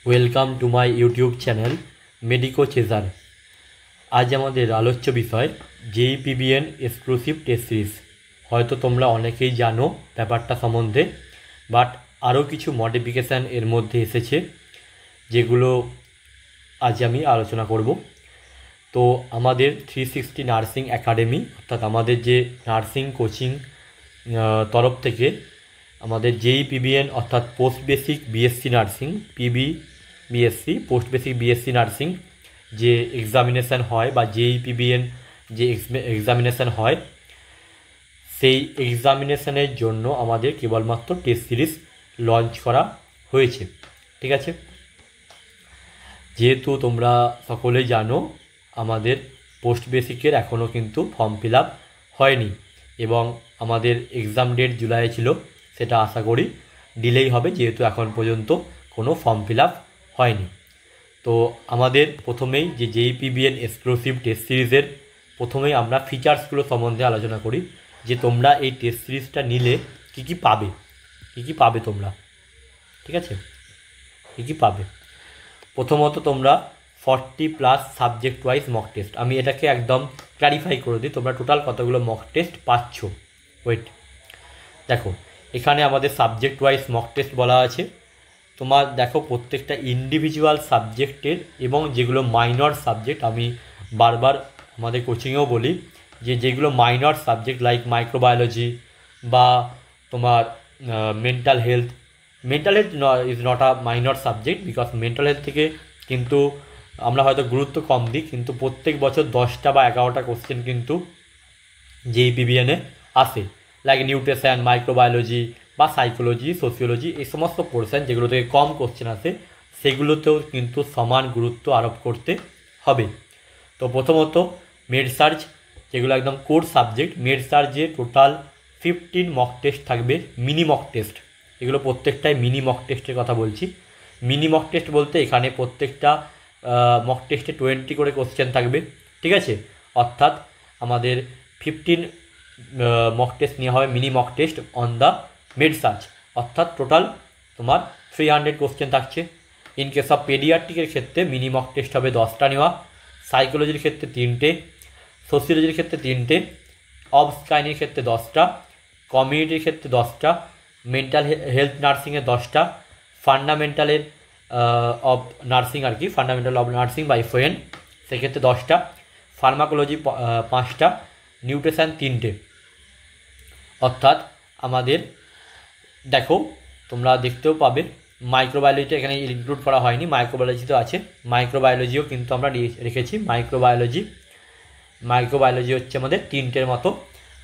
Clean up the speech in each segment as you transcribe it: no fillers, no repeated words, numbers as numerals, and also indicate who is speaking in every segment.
Speaker 1: Welcome to my YouTube channel medico chaser. আজ আমাদের আলোচ্য বিষয় জেইপিবিএন এক্সক্লুসিভ টেস্ট সিরিজ। হয়তো তোমরা অনেকেই জানো ব্যাপারটা সম্বন্ধে, বাট আরও কিছু মডিফিকেশান এর মধ্যে এসেছে যেগুলো আজ আমি আলোচনা করব। তো আমাদের 360 নার্সিং একাডেমি, অর্থাৎ আমাদের যে নার্সিং কোচিং তরফ থেকে আমাদের জেইপিবিএন অর্থাৎ post basic BSc nursing, PBBSc post basic BSc nursing যে এক্সামিনেশান হয় বা জেইপিবিএন যে এক্সামিনেশান হয়, সেই এক্সামিনেশানের জন্য আমাদের কেবলমাত্র টেস্ট সিরিজ লঞ্চ করা হয়েছে। ঠিক আছে, যেহেতু তোমরা সকলেই জানো আমাদের পোস্ট বেসিকের এখনও কিন্তু ফর্ম ফিল আপ হয়নি এবং আমাদের এক্সাম ডেট জুলাই ছিল, সেটা আশা করি ডিলেই হবে যেহেতু এখন পর্যন্ত কোনো ফর্ম ফিল আপ হয়নি। তো আমাদের প্রথমেই যে জেইপিবিএন এক্সক্লুসিভ টেস্ট সিরিজের প্রথমেই আমরা ফিচার্সগুলো সম্বন্ধে আলোচনা করি, যে তোমরা এই টেস্ট সিরিজটা নিলে কী কী পাবে তোমরা। ঠিক আছে, কী কী পাবে? প্রথমত তোমরা 40+ সাবজেক্ট ওয়াইজ মক টেস্ট। আমি এটাকে একদম ক্ল্যারিফাই করে দিই, তোমরা টোটাল কতগুলো মক টেস্ট পাচ্ছ। দেখো, এখানে আমাদের সাবজেক্ট ওয়াইজ মক টেস্ট বলা আছে। তোমার দেখো প্রত্যেকটা ইন্ডিভিজুয়াল সাবজেক্টের এবং যেগুলো মাইনর সাবজেক্ট, আমি বারবার আমাদের কোচিংয়েও বলি যে যেগুলো মাইনর সাবজেক্ট লাইক মাইক্রোবায়োলজি বা তোমার mental health is not a minor subject, because mental health থেকে কিন্তু আমরা হয়তো গুরুত্ব কম দিই, কিন্তু প্রত্যেক বছর 10টা বা 11টা কোশ্চেন কিন্তু জেইপিবিএনে আসে, লাইক নিউট্রিশন, মাইক্রোবায়োলজি বা সাইকোলজি, সোশিওলজি, এই সমস্ত পোর্শন যেগুলো থেকে কম কোশ্চেন আসে সেগুলোতেও কিন্তু সমান গুরুত্ব আরোপ করতে হবে। তো প্রথমত মেড সার্চ, যেগুলো একদম কোর সাবজেক্ট, মেড সার্চে টোটাল 15 মক টেস্ট থাকবে, মিনি মক টেস্ট। এগুলো প্রত্যেকটাই মিনি মক টেস্টের কথা বলছি। মিনি মক টেস্ট বলতে এখানে প্রত্যেকটা মক টেস্টে 20 করে কোশ্চেন থাকবে। ঠিক আছে, অর্থাৎ আমাদের 15 মক টেস্ট নেওয়া হবে, mini mock test on the made search, অর্থাৎ টোটাল তোমার 300 কোশ্চেন থাকছে। ইন কেস অফ পেডিয়াট্রিকের ক্ষেত্রে মিনি মক টেস্ট হবে 10টা নেওয়া, সাইকোলজির ক্ষেত্রে 3টে, সোশিওলজির ক্ষেত্রে 3টে, অবস্কাইনির ক্ষেত্রে 10টা, কমিউনিটির ক্ষেত্রে 10টা, মেন্টাল হেলথ নার্সিংয়ে 10টা, ফান্ডামেন্টালের অফ নার্সিং আর কি, ফান্ডামেন্টাল অফ নার্সিং বা এফওএন সেক্ষেত্রে 10টা, ফার্মাকোলজি 5টা, নিউট্রিশন 3টে। অর্থাৎ আমাদের দেখো তোমরা দেখতেও পাবে মাইক্রোবায়োলজিটা এখানে ইনক্লুড করা হয়নি, মাইক্রোবায়োলজি তো আছে, মাইক্রোবায়োলজিও কিন্তু আমরা রেখেছি। মাইক্রোবায়োলজি হচ্ছে আমাদের 3টের মতো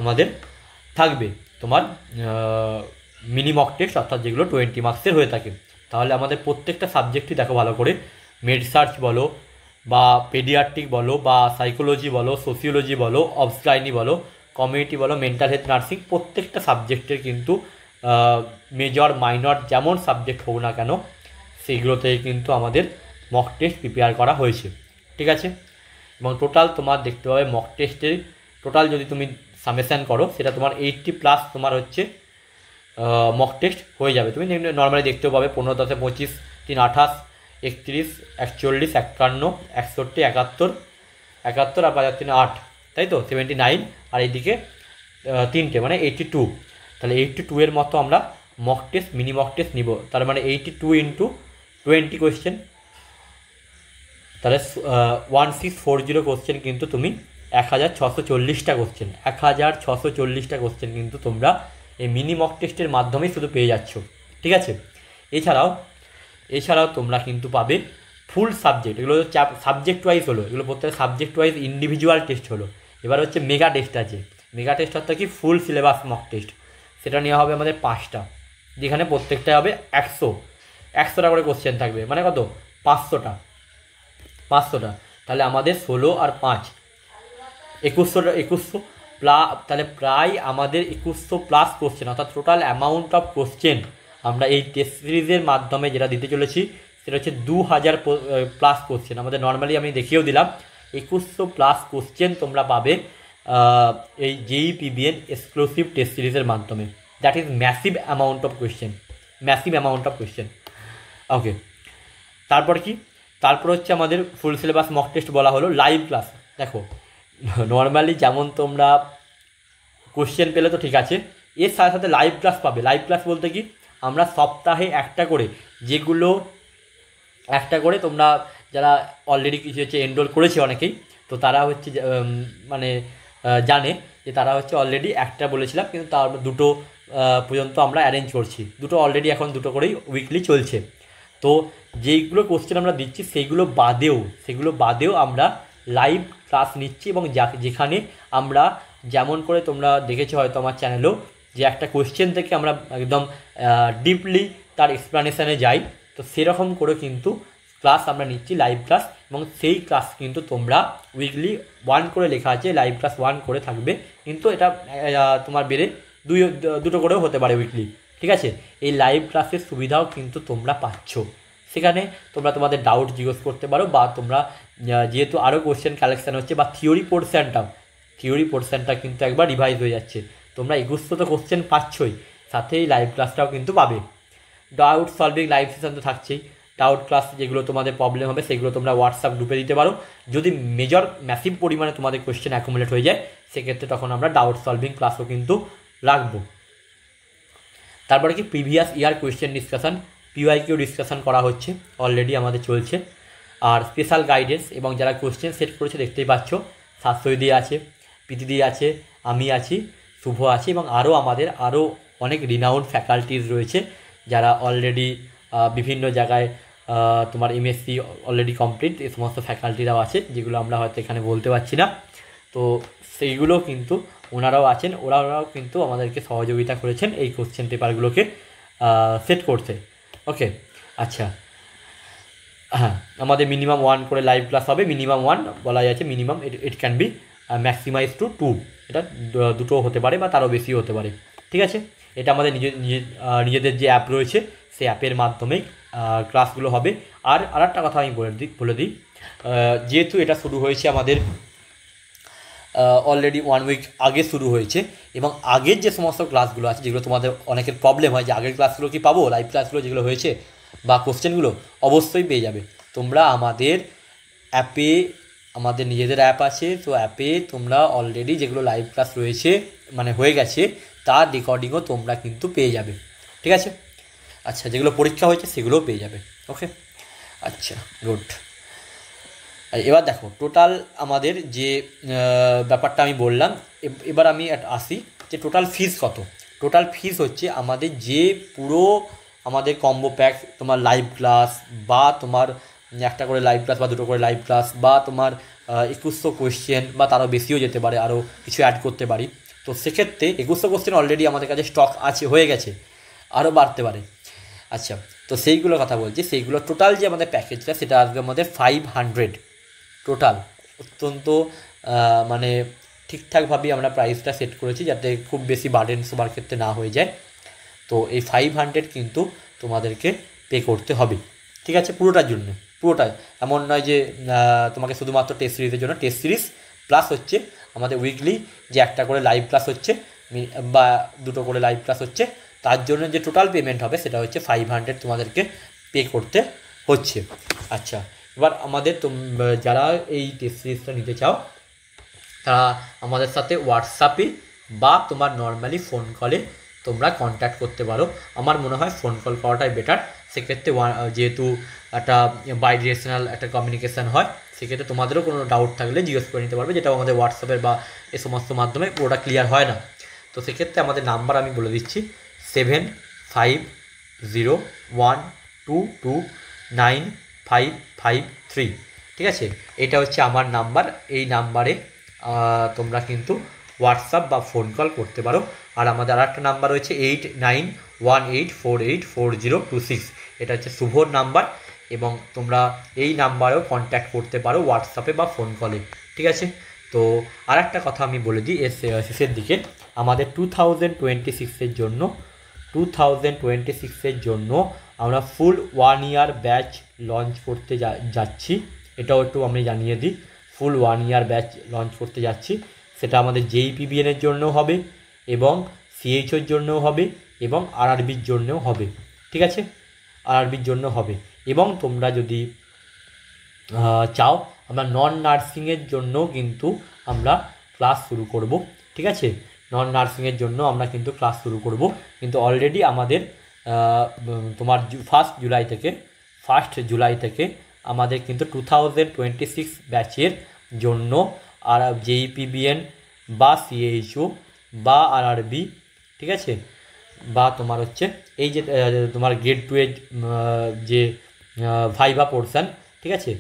Speaker 1: আমাদের থাকবে তোমার মিনি মক টেস্ট, অর্থাৎ যেগুলো 20 মার্কসের হয়ে থাকে। তাহলে আমাদের প্রত্যেকটা সাবজেক্টই দেখো ভালো করে, মেড সার্চ বলো বা পেডিয়াট্রিক বলো বা সাইকোলজি বলো, সোশিওলজি বলো, অবস্কাইনি বলো, কমিউনিটি বলো, মেন্টাল হেলথ নার্সিং, প্রত্যেকটা সাবজেক্টের কিন্তু মেজর মাইনর যেমন সাবজেক্ট হোক না কেন সেইগুলোতে কিন্তু আমাদের মক টেস্ট প্রিপেয়ার করা হয়েছে। ঠিক আছে, এবং টোটাল তোমার দেখতে পাবে মক টেস্টের টোটাল যদি তুমি সামেশান করো সেটা তোমার 80+ তোমার হচ্ছে মক টেস্ট হয়ে যাবে। তুমি নর্মালি দেখতেও পাবে 15 × 10 = 25, 3 × 28, 31, 41, 51, 61, 71, আর 5 × 3 = 8, তাই তো 79, আর এইদিকে 3টে মানে 82। তাহলে 82 এর মতো আমরা mock test mini mock test নিব, তার মানে 82 × 20 কোয়েশ্চেন, তাহলে 1640 কোশ্চেন কিন্তু তুমি 1640টা কোশ্চেন 1640টা কোশ্চেন কিন্তু তোমরা এই মিনি মক টেস্টের মাধ্যমেই শুধু পেয়ে যাচ্ছ। ঠিক আছে, এছাড়াও তোমরা কিন্তু পাবে ফুল সাবজেক্ট, এগুলো সাবজেক্ট ওয়াইজ হলো, এগুলো প্রত্যেকটা সাবজেক্ট ওয়াইজ ইন্ডিভিজুয়াল টেস্ট হলো। এবার হচ্ছে মেগা টেস্ট আছে, মেগা টেস্ট অর্থাৎ কি ফুল সিলেবাস মক টেস্ট, সেটা নেওয়া হবে আমাদের 5টা, যেখানে প্রত্যেকটা হবে 100টা করে কোশ্চেন থাকবে, মানে কত 500টা। তাহলে আমাদের 16 আর 5 2100 তাহলে প্রায় আমাদের 2100+ কোশ্চেন, অর্থাৎ টোটাল অ্যামাউন্ট অফ কোশ্চেন আমরা এই টেস্ট সিরিজের মাধ্যমে যেটা দিতে চলেছি সেটা হচ্ছে 2000+ কোশ্চেন। আমাদের নর্মালি আমি দেখিয়েও দিলাম 2100+ কোশ্চেন তোমরা পাবে এই জেইপিবিএন এক্সক্লুসিভ টেস্ট সিরিজের মাধ্যমে। That is massive amount of question. Okay, তারপর কি, তারপর হচ্ছে আমাদের ফুল সিলেবাস মক টেস্ট বলা হলো লাইভ ক্লাস। দেখো নর্মালি যেমন তোমরা কোশ্চেন পেলে তো ঠিক আছে, এর সাথে সাথে লাইভ ক্লাস পাবে। লাইভ ক্লাস বলতে কি, আমরা সপ্তাহে একটা করে, যেগুলো একটা করে তোমরা যারা অলরেডি কিছু হচ্ছে এনরোল করেছে অনেকেই, তো তারা হচ্ছে মানে জানে যে তারা হচ্ছে অলরেডি একটা বলেছিলাম, কিন্তু তার দুটো পর্যন্ত আমরা অ্যারেঞ্জ করছি, দুটো অলরেডি এখন দুটো করেই উইকলি চলছে। তো যেইগুলো কোশ্চেন আমরা দিচ্ছি সেগুলো বাদেও আমরা লাইভ ক্লাস নিচ্ছি, এবং যেখানে আমরা যেমন করে তোমরা দেখেছো হয়তো আমার চ্যানেলেও, যে একটা কোশ্চেন থেকে আমরা একদম ডিপলি তার এক্সপ্লানেশানে যাই, তো সেরকম করে কিন্তু ক্লাস আমরা নিচ্ছি, লাইভ ক্লাস। এবং সেই ক্লাস কিন্তু তোমরা উইকলি 1 করে লেখা আছে, লাইভ ক্লাস 1 করে থাকবে, কিন্তু এটা তোমার বেড়ে দুটো করেও হতে পারে উইকলি, ঠিক আছে। এই লাইভ ক্লাসের সুবিধাও কিন্তু তোমরা পাচ্ছ, সেখানে তোমরা তোমাদের ডাউট জিজ্ঞেস করতে পারো, বা তোমরা যেহেতু আরও কোশ্চেন কালেকশান হচ্ছে, বা থিওরি পোর্শনটা কিন্তু একবার রিভাইজ হয়ে যাচ্ছে, তোমরা 2100 তো কোশ্চেন পাচ্ছই, সাথে এই লাইভ ক্লাসটাও কিন্তু পাবে। ডাউট সলভিং লাইভ সেশন তো থাকছেই। ডাউট ক্লাস যেগুলো তোমাদের প্রবলেম হবে সেগুলো তোমরা হোয়াটসঅ্যাপ গ্রুপে দিতে পারো। যদি ম্যাসিভ পরিমাণে তোমাদের কোশ্চেন অ্যাকুমুলেট হয়ে যায়, সেক্ষেত্রে তখন আমরা ডাউট সলভিং ক্লাসও কিন্তু রাখবো। তারপরে কি, previous year question discussion, PYQ discussion করা হচ্ছে, অলরেডি আমাদের চলছে। আর স্পেশাল গাইডেন্স, এবং যারা কোয়েশ্চেন সেট করেছে দেখতেই পাচ্ছ, শাশ্বতী আছে, প্রীতিদি আছে, আমি আছি, শুভ আছে, এবং আমাদের আরও অনেক রিনাউন্ড ফ্যাকাল্টিজ রয়েছে, যারা অলরেডি বিভিন্ন জায়গায় তোমার এমএসসি অলরেডি কমপ্লিট, এই সমস্ত ফ্যাকাল্টিরাও আছে, যেগুলো আমরা হয়তো এখানে বলতে পারছি না। তো সেইগুলো কিন্তু ওনারাও আছেন, ওরাও কিন্তু আমাদেরকে সহযোগিতা করেছেন এই কোশ্চেন পেপারগুলোকে সেট করতে। ওকে, আচ্ছা, হ্যাঁ, আমাদের মিনিমাম 1 করে লাইভ ক্লাস হবে, মিনিমাম 1 বলা যাচ্ছে, minimum it can be maximize to 2, এটা দুটো হতে পারে বা তারও বেশি হতে পারে, ঠিক আছে। এটা আমাদের নিজেদের যে অ্যাপ রয়েছে সেই অ্যাপের মাধ্যমেই ক্লাসগুলো হবে। আর একটা কথা আমি বলে দিই, যেহেতু এটা শুরু হয়েছে আমাদের অলরেডি 1 উইক আগে শুরু হয়েছে, এবং আগের যে সমস্ত ক্লাসগুলো আছে, যেগুলো তোমাদের অনেকের প্রবলেম হয় যে আগের ক্লাসগুলো কি পাবো, লাইভ ক্লাসগুলো যেগুলো হয়েছে বা কোশ্চেনগুলো, অবশ্যই পেয়ে যাবে তোমরা আমাদের অ্যাপে। আমাদের নিজেদের অ্যাপ আছে, তো অ্যাপে তোমরা অলরেডি যেগুলো লাইভ ক্লাস রয়েছে মানে হয়ে গেছে, তার রেকর্ডিংও তোমরা কিন্তু পেয়ে যাবে, ঠিক আছে। আচ্ছা, যেগুলো পরীক্ষা হয়েছে সেগুলোও পেয়ে যাবে। ওকে, আচ্ছা, গুড। এবার দেখো টোটাল আমাদের যে ব্যাপারটা আমি বললাম, এবার আমি আসি যে টোটাল ফিস কত। টোটাল ফিস হচ্ছে আমাদের যে পুরো আমাদের কম্বো প্যাক, তোমার লাইভ ক্লাস বা তোমার একটা করে লাইভ ক্লাস বা দুটো করে লাইভ ক্লাস, বা তোমার 2100 কোয়েশ্চেন বা তারও বেশিও যেতে পারে, আরও কিছু অ্যাড করতে পারি। তো সেক্ষেত্রে 2100 কোয়েশ্চেন অলরেডি আমাদের কাছে স্টক আছে, হয়ে গেছে, আরও বাড়তে পারে। আচ্ছা, তো সেইগুলোর কথা বলছি, সেইগুলো টোটাল যে আমাদের প্যাকেজটা, সেটা আসবে আমাদের 500 টোটাল। অত্যন্ত মানে ঠিকঠাকভাবেই আমরা প্রাইসটা সেট করেছি, যাতে খুব বেশি বার্ডেন সবার ক্ষেত্রে না হয়ে যায়। তো এই 500 কিন্তু তোমাদেরকে পে করতে হবে, ঠিক আছে, পুরোটাই। এমন নয় যে তোমাকে শুধুমাত্র টেস্ট সিরিজের জন্য, টেস্ট সিরিজ প্লাস হচ্ছে আমাদের উইকলি যে একটা করে লাইভ ক্লাস হচ্ছে বা দুটো করে লাইভ ক্লাস হচ্ছে, তার জন্য যে টোটাল পেমেন্ট হবে সেটা হচ্ছে 500 তোমাদেরকে পে করতে হচ্ছে। আচ্ছা, এবার আমাদের যারা এই টেস্ট সিরিজটা নিতে চাও, তারা আমাদের সাথে হোয়াটসঅ্যাপে বা তোমার নর্মালি ফোন কলে তোমরা কন্ট্যাক্ট করতে পারো। আমার মনে হয় ফোন কল করাটাই বেটার, সেক্ষেত্রে যেহেতু একটা বাইডিরেকশনাল একটা কমিউনিকেশান হয়, সেক্ষেত্রে তোমাদেরও কোনো ডাউট থাকলে জিজ্ঞেস করে নিতে পারবে, যেটা আমাদের হোয়াটসঅ্যাপের বা এ সমস্ত মাধ্যমে পুরোটা ক্লিয়ার হয় না। তো সেক্ষেত্রে আমাদের নাম্বার আমি বলে দিচ্ছি, 7501229553, ঠিক আছে। এটা হচ্ছে আমার নাম্বার, এই নাম্বারে তোমরা কিন্তু হোয়াটসঅ্যাপ বা ফোন কল করতে পারো। আর আমাদের আর একটা নাম্বার রয়েছে 8918484026, এটা হচ্ছে শুভর নাম্বার, এবং তোমরা এই নাম্বারেও কন্ট্যাক্ট করতে পারো হোয়াটসঅ্যাপে বা ফোন কলে, ঠিক আছে। তো আর একটা কথা আমি বলে দিই শেষের দিকে, আমাদের 2026-এর জন্য আমরা ফুল 1 ইয়ার ব্যাচ লঞ্চ করতে যাচ্ছি। এটাও একটু আমি জানিয়ে দিই, ফুল 1 ইয়ার ব্যাচ লঞ্চ করতে যাচ্ছি। সেটা আমাদের JEE-PBN-এর জন্য হবে, এবং CHO-র জন্যও হবে, এবং RRB-র জন্যও হবে, ঠিক আছে, RRB-র জন্য হবে। এবং তোমরা যদি চাও আমরা নন নার্সিংয়ের জন্য কিন্তু আমরা ক্লাস শুরু করব, ঠিক আছে? নন নার্সিংয়ের জন্য আমরা কিন্তু ক্লাস শুরু করব, কিন্তু অলরেডি আমাদের তোমার 1 জুলাই থেকে আমাদের কিন্তু 2026 ব্যাচের জন্য আর JEPBN বা CHO বা RRB, ঠিক আছে, বা তোমার হচ্ছে এই যে তোমার গ্রেড 2 এর যে ভাইভা পোর্শন, ঠিক আছে,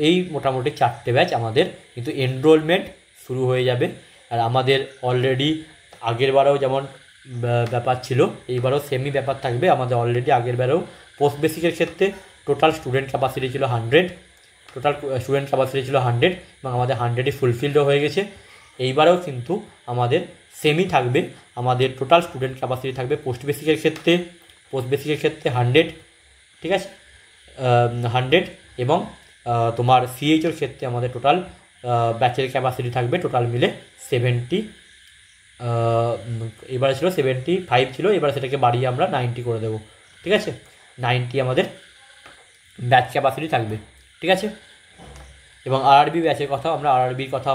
Speaker 1: এই মোটামুটি 4টে ব্যাচ আমাদের কিন্তু এনরোলমেন্ট শুরু হয়ে যাবে। আর আমাদের অলরেডি আগের বারেও যেমন ব্যাপার ছিল, এইবারও সেমি ব্যাপার থাকবে। আমাদের অলরেডি আগের বারেও পোস্ট বেসিকের ক্ষেত্রে টোটাল স্টুডেন্ট ক্যাপাসিটি ছিল 100, এবং আমাদের 100ই ফুলফিলডও হয়ে গেছে। এইবারেও কিন্তু আমাদের সেমি থাকবে, আমাদের টোটাল স্টুডেন্ট ক্যাপাসিটি থাকবে পোস্ট বেসিকের ক্ষেত্রে 100, ঠিক আছে, 100, এবং তোমার CHOর ক্ষেত্রে আমাদের টোটাল ব্যাচের ক্যাপাসিটি থাকবে টোটাল মিলে 70, এবারে ছিল 75 ছিল, এবারে সেটাকে বাড়িয়ে আমরা 90 করে দেবো, ঠিক আছে? 90 আমাদের ব্যাচ ক্যাপাসিটি থাকবে, ঠিক আছে? এবং RRB ব্যাচের কথা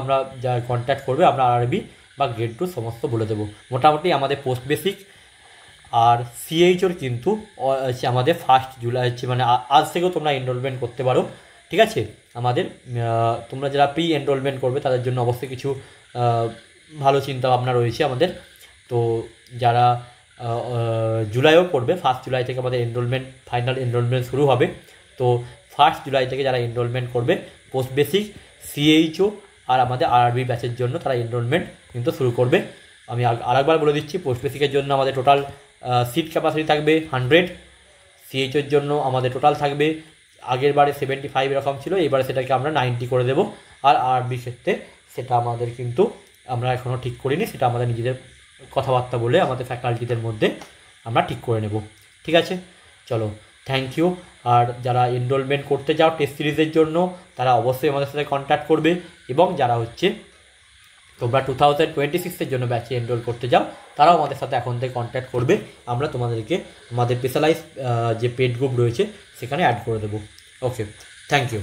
Speaker 1: আমরা যা কন্ট্যাক্ট করবে আমরা RRB বা গ্রেড 2 সমস্ত বলে দেবো। মোটামুটি আমাদের পোস্ট বেসিক আর CHOর কিন্তু আমাদের 1 জুলাই মানে আজ থেকেও তোমরা এনরোলমেন্ট করতে পারো, ঠিক আছে? আমাদের তোমরা যারা প্রি এনরোলমেন্ট করবে তাদের জন্য অবশ্যই কিছু ভালো চিন্তা ভাবনা রয়েছে আমাদের। তো যারা জুলাইও করবে, 1 জুলাই থেকে আমাদের ফাইনাল এনরোলমেন্ট শুরু হবে। তো 1 জুলাই থেকে যারা এনরোলমেন্ট করবে পোস্ট বেসিক, CHO আর আমাদের RRB ব্যাচের জন্য তারা এনরোলমেন্ট কিন্তু শুরু করবে। আমি আরেকবার বলে দিচ্ছি, পোস্ট বেসিকের জন্য আমাদের টোটাল সিট ক্যাপাসিটি থাকবে 100, CHOর জন্য আমাদের টোটাল থাকবে আগের বারে 75 এরকম ছিল, এবারে সেটাকে আমরা 90 করে দেবো। আর RRB ক্ষেত্রে সেটা আমাদের কিন্তু আমরা এখনও ঠিক করিনি, সেটা আমাদের নিজেদের কথাবার্তা বলে আমাদের ফ্যাকাল্টিদের মধ্যে আমরা ঠিক করে নেব, ঠিক আছে? চলো, থ্যাংক ইউ। আর যারা এনরোলমেন্ট করতে যাও টেস্ট সিরিজের জন্য তারা অবশ্যই আমাদের সাথে কন্ট্যাক্ট করবে, এবং যারা হচ্ছে তোমরা 2026-এর জন্য ব্যাচে এনরোল করতে যাও তারাও আমাদের সাথে এখন থেকে কন্ট্যাক্ট করবে। আমরা তোমাদেরকে আমাদের স্পেশালাইজ যে পেড গ্রুপ রয়েছে সেখানে অ্যাড করে দেবো। ওকে, থ্যাংক ইউ।